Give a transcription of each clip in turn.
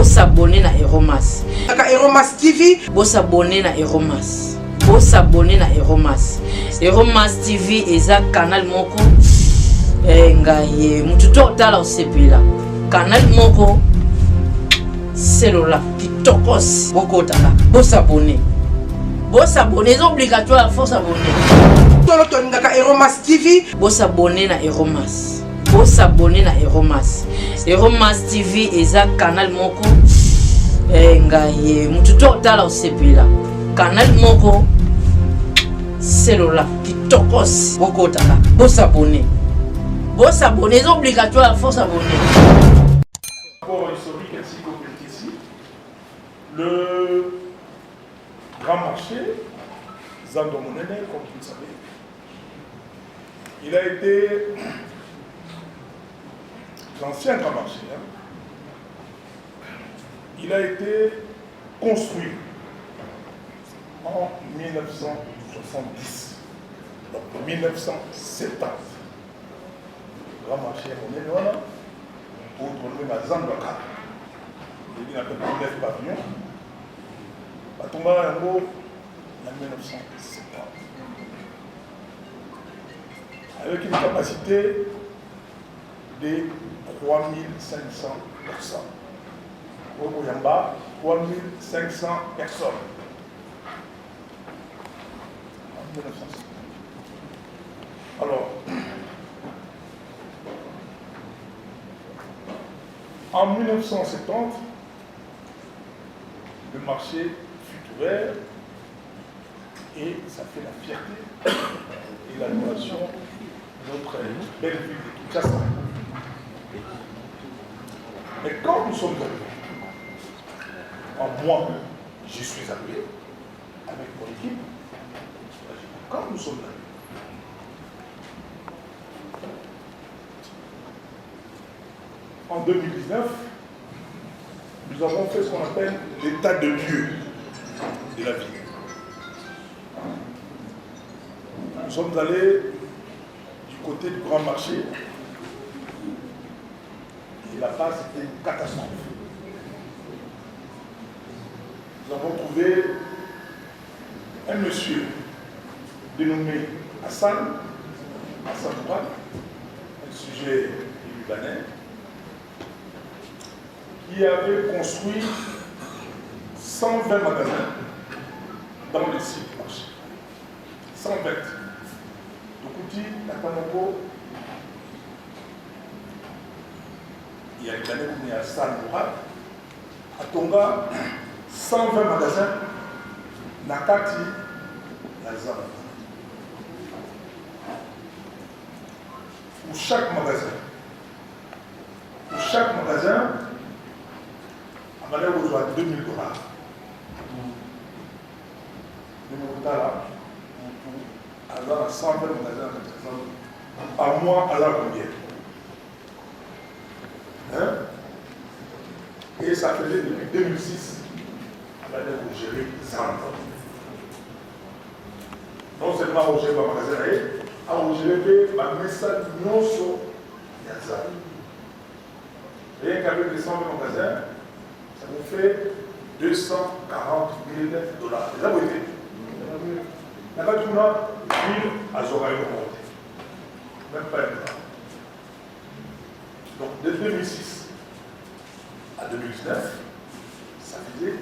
s'abonner à Eromas. Eromas TV. S'abonner à Eromas. S'abonner à Eromas. Eromas TV est un canal moko. Ngaye mututo tala osepela. Canal moko. C'est là qui tokos boko tala. S'abonner. S'abonner, c'est obligatoire, il faut s'abonner. Eromas TV. S'abonner à Eromas. S'abonner à Eromas. Eromas TV est un canal moko. Ngaye mututo tala osepela. Canal moko. C'est là qui tokos boko tala. S'abonner. S'abonner, c'est obligatoire, il faut s'abonner. Rapport historique ainsi qu'au ici, le grand marché, Zandomonene, comme vous le savez, il a été l'ancien grand marché. Il a été construit en 1970, donc 1970. Le grand marché Monene, pour trouver la Zambaka. Il y a à peu près 9 pavillons. Batumba Yango, en 1970. Avec une capacité de 3500 personnes. Au Boyamba, 3500 personnes. En 1970. Alors, en 1970, le marché fut ouvert et ça fait la fierté et l'animation de notre belle ville de Kinshasa. Mais quand nous sommes arrivés, moi, je suis arrivé avec mon équipe, quand nous sommes arrivés, en 2019, nous avons fait ce qu'on appelle l'état de lieu de la ville. Nous sommes allés du côté du grand marché et là-bas c'était une catastrophe. Nous avons trouvé un monsieur dénommé Hassan Touré, un sujet libanais, qui avait construit 120 magasins dans le site du marché. 120. Dokuti, Nakamoko, il y a une année où il y a Hassan Touré, à Tonga, 120 magasins, Nakati, Lazare. Pour chaque magasin, on allait recevoir 2000 $. Le là, pour avoir 120 magasins par mois, à la combien? Hein? Et ça faisait depuis 2006, on allait gérer 100 ans. Non seulement on gère le magasin, on gère le message non sur Yazan. Rien qu'avec les 120 magasins, ça nous fait 240 000 $. Les abonnés. La bas tout là, ville à Zoraï remonté. Même pas un peu. Donc de 2006 à 2019, ça faisait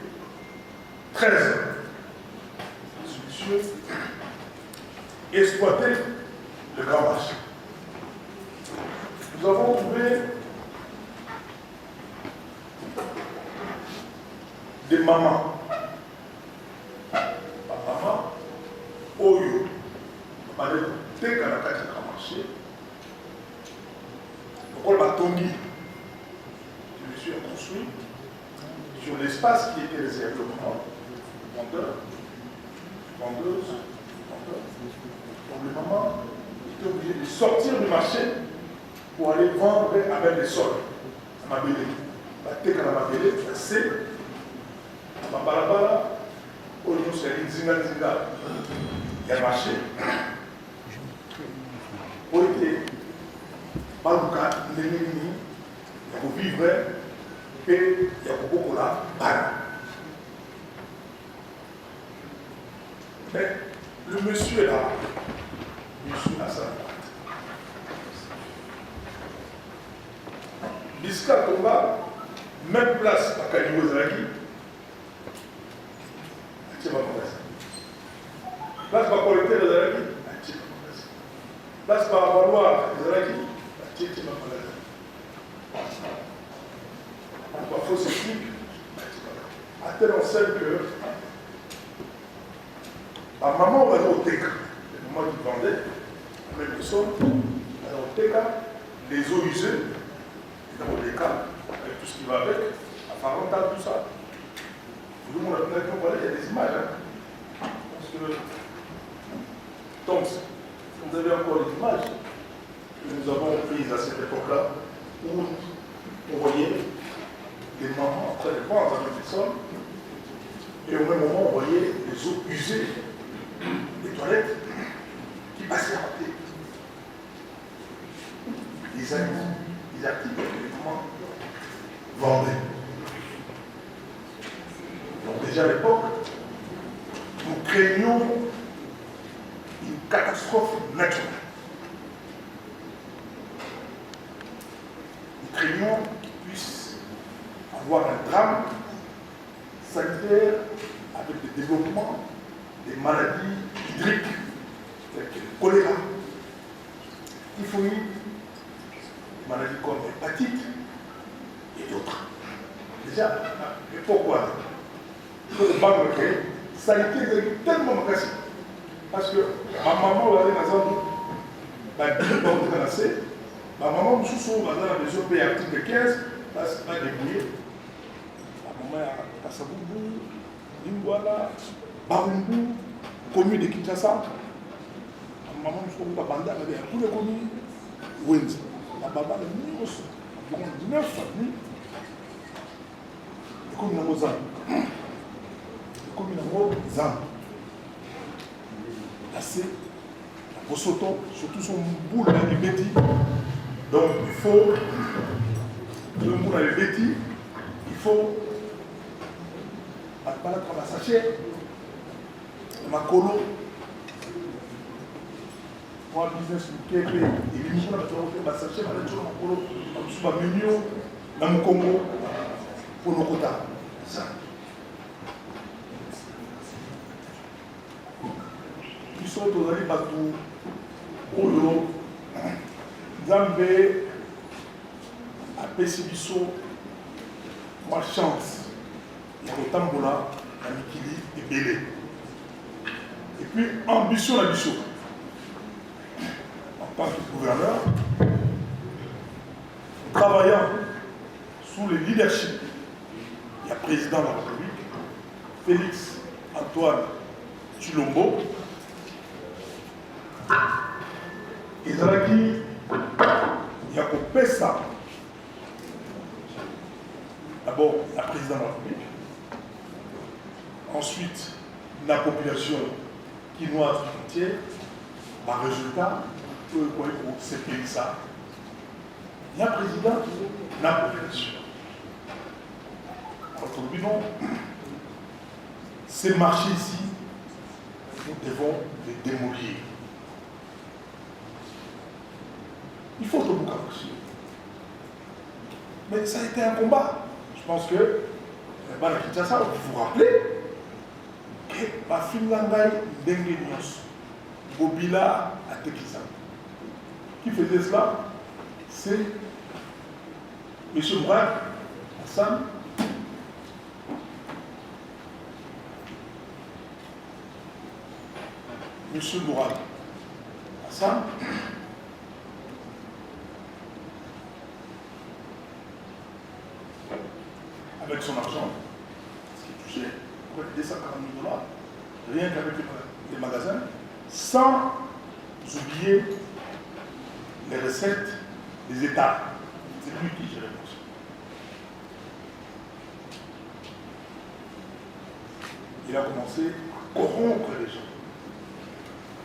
13 ans. Monsieur exploiter le grand marché. Nous avons trouvé des mamans. Maman, Oyo, maman, dès qu'on a fait le grand marché, on a tombé. Je me suis construit sur l'espace qui était réservé au vendeur, vendeuse. Donc le maman était obligé de sortir du marché pour aller vendre avec des sols. Ça m'a belé. Dès qu'on a belé, c'est ma balabala, au lieu de zinga, il y a un marché. Pour être balouka, pour vivre Et il y a beaucoup là, mais le monsieur là, monsieur à sa droite. Bisca Tomba, même place à Kalimo Zalaki, c'est pas comme ça. Place par collecter les Zalaki, c'est pas comme ça. Place par valoir les Zalaki, c'est pas comme ça. Par fausse éthique, à telle enseigne que ma maman va dire au TECA, le moment qui vendait, la même personne, alors au TECA, les eaux usées, dans les cas, avec tout ce qui va avec, à faire rentable tout ça. Tout le monde a il y a des images. Hein. Parce que, donc, vous avez encore des images que nous avons prises à cette époque-là, où on voyait les mamans en train de prendre avec les personnes, et au même moment, on voyait les eaux usées, les toilettes, qui passaient à côté. Les animaux, les articles que les mamans vendaient. Donc déjà à l'époque, nous craignions une catastrophe naturelle. Nous craignions qu'il puisse avoir un drame sanitaire avec le développement des maladies hydriques, telles que le choléra, typhoïde, des maladies comme l'hépatite et d'autres. Déjà, mais pourquoi? Le banque sanitaire est tellement cassé. Parce que ma maman va aller dans ma maman me sous dans la maison pays article 15, parce qu'elle a débrouillé. Ma maman a Kassaboubou, Lingwala, Barumbu, commune de Kinshasa. Ma maman me sous dans la bande, elle a tous les communes. Wendy, la baba, le minus, environ 9 familles. Les communes à Mozambique. Comme une zam. Assez, la Bosoto, surtout son boule dans les bêtis. Donc il faut, le boule dans les bêtis, il faut, pas la sachet, ma colo, pour un business qui est fait, et les gens qui ont sachet, ma colo, ma mignon, dans mon Congo, pour nos quotas. Ils sont tozali batou oyo Nzambe apesi biso ma chance ya kotambola na mikili ebele. Et puis ambition na biso en tant que gouverneur, travaillant sous le leadership du président de la République Félix Antoine Tshilombo. Ezalaki ya kopesa d'abord la présidente de la République, ensuite la population quinoise entière, par résultat, pour ces pays ça, la présidente, la population. Notre bilan, ces marchés ici, nous devons les démolir. Il faut tout boucan marché. Mais ça a été un combat. Je pense que, vous vous rappelez, que ma fille Langaï Denguenios, Bobila à Tekisa. Qui faisait cela? C'est M. Mourad Hassan. M. Mourad Hassan. Avec son argent, ce qui touchait près de 240 000 $, rien qu'avec les magasins, sans oublier les recettes des États. C'est lui qui gérait tout ça. Il a commencé à corrompre les gens.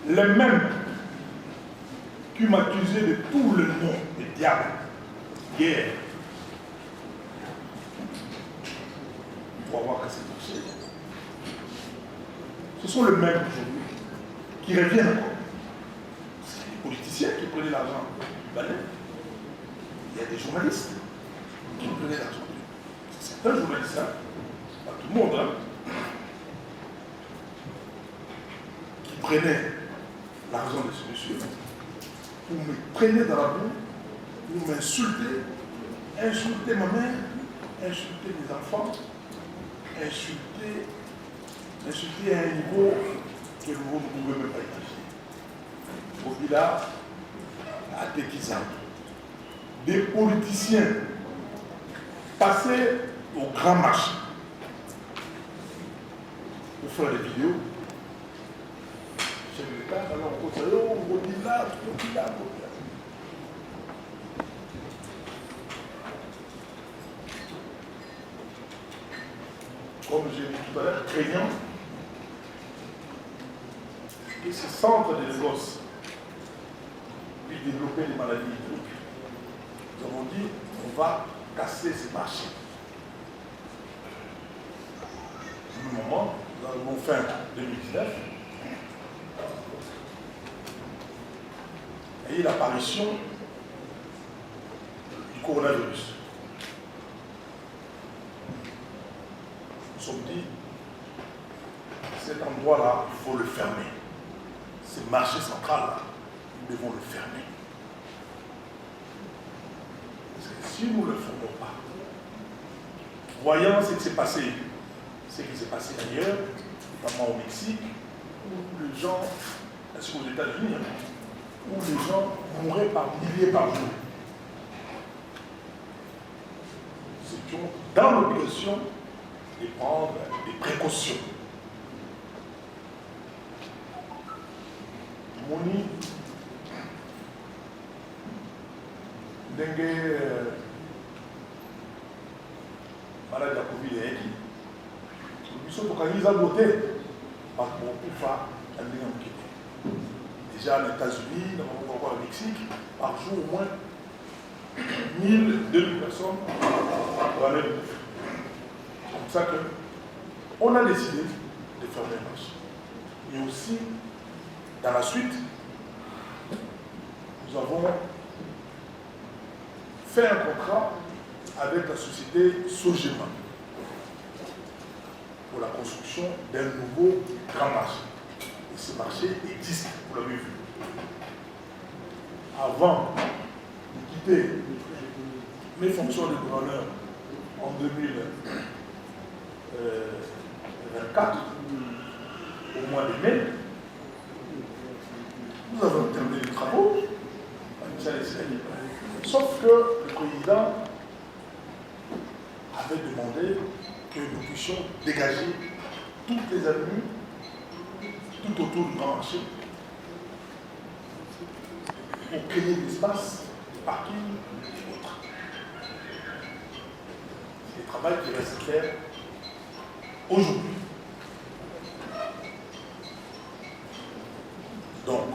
Les mêmes qui m'accusaient de tout le nom des diables, guerre, pour avoir cassé le marché. Ce sont les mêmes aujourd'hui qui reviennent encore. C'est les politiciens qui prenaient l'argent du balai. Il y a des journalistes qui prenaient l'argent. Certains journalistes, hein, pas tout le monde, hein, qui prenaient l'argent de ce monsieur pour me traîner dans la boue, pour m'insulter, insulter ma mère, insulter mes enfants, insulter à un niveau que vous ne pouvez même pas imaginer. Au village, à Tétizan, des politiciens passés au grand marché pour faire des vidéos. Chef de l'État, alors on dit là, on dit là, on dit là. Comme j'ai dit tout à l'heure, craignant que ces centres de négoce puissent développer des maladies hydriques. Nous avons dit on va casser ces marchés. À un moment, nous avons fin 2019, il y a eu l'apparition du coronavirus. Nous sommes dit, cet endroit-là, il faut le fermer. Ce marché central-là, nous devons le fermer. Parce que si nous ne le fermons pas, voyant ce qui s'est passé ailleurs, notamment au Mexique, où les gens, ainsi qu'aux États-Unis, où les gens mouraient par milliers par jour. Nous étions dans l'obligation de prendre des précautions. Moni, dengue, maladie à Covid et nous sommes organisés à voter par rapport au FA à l'Union. Déjà aux États-Unis, nous avons au Mexique, par jour au moins 1000, 2000 personnes pour aller au bouffer. C'est comme ça qu'on a décidé de fermer le marché. Et aussi, dans la suite, nous avons fait un contrat avec la société Sogema pour la construction d'un nouveau grand marché. Et ce marché existe, vous l'avez vu. Avant de quitter mes fonctions de gouverneur en 2024, au mois de mai, nous avons terminé les travaux, sauf que le président avait demandé que nous puissions dégager toutes les avenues tout autour du grand marché pour créer des espaces, des parkings et autres. C'est le travail qui reste à faire aujourd'hui. Donc,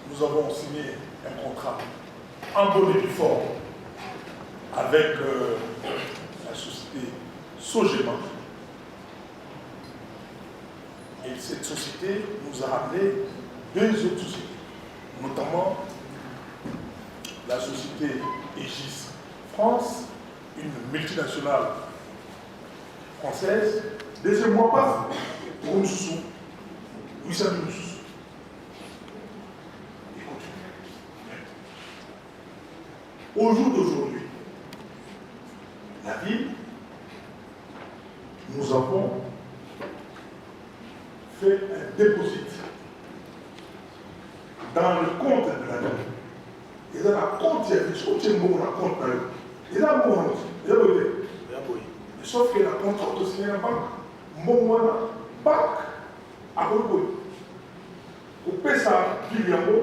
nous avons signé un contrat en bonne et due forme avec la société Sogema. Et cette société nous a ramené deux autres sociétés, notamment la société Aegis France, une multinationale française, deuxième mois pas pour nous sous 800 000 sous. Au jour d'aujourd'hui, la ville, nous avons fait un dépôt dans le compte de la ville. Et dans la compte, il y a des choses qui sont dans la compte. Et là, sauf que la compte aussi est la banque. Mon banque à Bobo. Au Pessa, Kiliambo,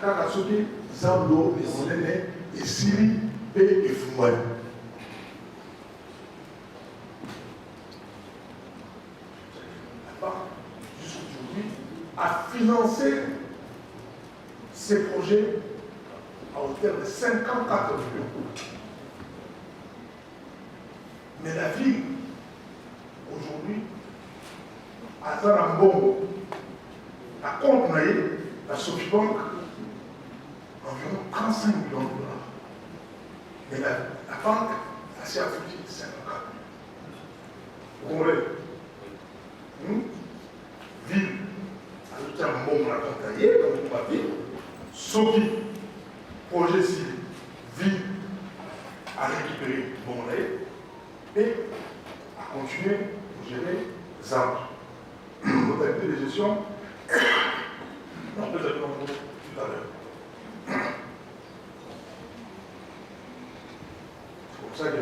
Kakasuki, Zamblo, les Sénégalais, et Syrie, et Fumani. La banque, jusqu'aujourd'hui, a financé ces projets à hauteur de 54 millions. Mais la ville, aujourd'hui, à Zarambo, à Compte-Naï, la Sofibank, environ 35 millions de dollars. Mais la banque, c'est affectée de 54 millions. Vous voyez, ville, à l'autre moment, la Compte-Naï, comme vous m'avez dit, Sofi, projet civil, ville, à récupérer Bon-Lay et à continuer à gérer ZAMP. Modalité de gestion, non, peut-être non, tout à l'heure. C'est pour ça que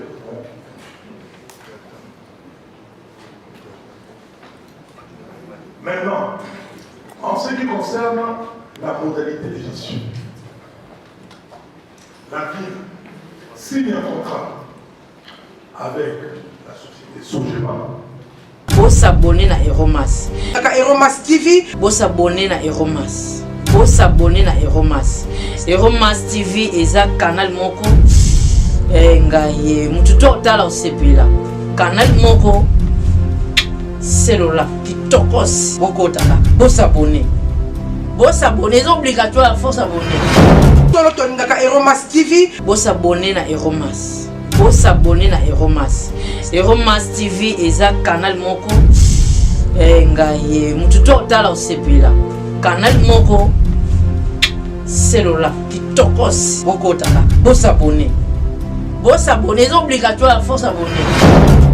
maintenant, en ce qui concerne la modalité de gestion, la ville signe un contrat avec la société Sogema. Vous abonnez à Eromas. Eromas TV. Vous abonnez à Eromas. Vous abonnez à Eromas. Eromas TV est un canal moko. Ngaye mututo tala osepela. Canal moko. C'est là qui tokos beaucoup tala. Vous abonnez. Vous abonnez, c'est obligatoire, il faut s'abonner. Eromas TV. Vous abonnez à Eromas. Vous abonnez à Eromas. Eromas TV est un canal moko. Ngaye mututo tala osepela. Canal moko. C'est là qui tokos beaucoup tala. Vous abonnez. C'est obligatoire, il faut s'abonner.